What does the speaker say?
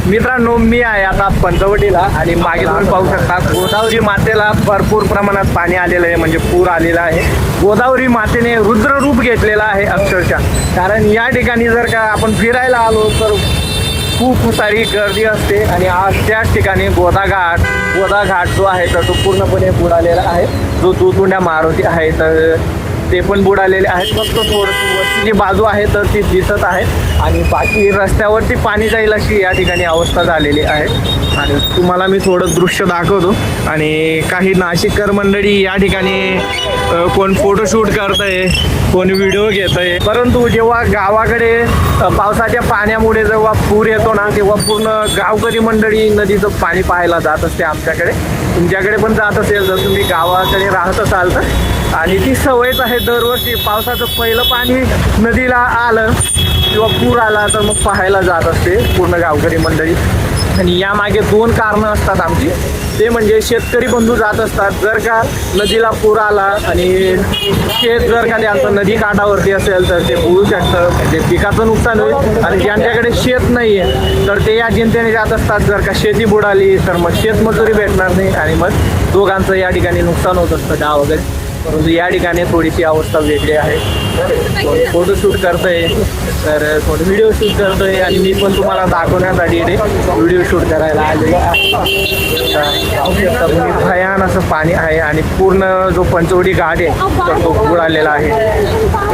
मित्रांनो, मी आहे आता पंचवटीला आणि मागे तुम्ही पाहू शकता गोदावरी मातेला भरपूर प्रमाणात पाणी आलेलं आहे, म्हणजे पूर आलेला आहे. गोदावरी मातेने रुद्र रूप घेतलेलं आहे अक्षरशः. कारण या ठिकाणी जर का आपण फिरायला आलो तर खूप सारी गर्दी असते आणि आज त्याच ठिकाणी गोदा घाट जो आहे तर तो पूर्णपणे बुडालेला आहे. जो दुधुंड्या मारुती आहे तर ते पण बुडालेले आहेत. फक्त थोडंसं वरची जी बाजू आहे तर ती दिसत आहे आणि बाकी रस्त्यावरती पाणी जाईल अशी या ठिकाणी अवस्था झालेली आहे. आणि तुम्हाला मी थोडं दृश्य दाखवतो. आणि काही नाशिककर मंडळी या ठिकाणी कोण फोटोशूट करतंय, कोण व्हिडिओ घेतंय. परंतु जेव्हा गावाकडे पावसाच्या पाण्यामुळे जेव्हा पूर येतो ना तेव्हा पूर्ण गावकरी मंडळी नदीचं पाणी पाहायला जात असते आमच्याकडे. तुमच्याकडे पण जात असेल जर तुम्ही गावाकडे राहत असाल तर. आणि ती सवयच आहे, दरवर्षी पावसाचं पहिलं पाणी नदीला आलं किंवा पूर आला तर मग पाहायला जात असते पूर्ण गावकरी मंडळी. आणि यामागे दोन कारणं असतात आमची. ते म्हणजे शेतकरी बंधू जात असतात. जर का नदीला पूर आला आणि शेत जर का त्यांचं नदी काठावरती असेल तर ते बुडू शकतं, म्हणजे पिकाचं नुकसान होईल. आणि ज्यांच्याकडे शेत नाही आहे तर ते या चिंतेने जात असतात. जर का शेती बुडाली तर मग शेतमजुरी भेटणार नाही आणि मग दोघांचं या ठिकाणी नुकसान होत असतं गाव वगैरे. परंतु या ठिकाणी थोडीशी अवस्था वेगळी आहे. फोटोशूट करतोय तर थोडं व्हिडिओ शूट करतोय आणि मी पण तुम्हाला दाखवण्यासाठी व्हिडिओ शूट करायला आलेलो आहे. भयान असं पाणी आहे आणि पूर्ण जो पंचवटी घाट आहे तर तो बुडालेला आहे.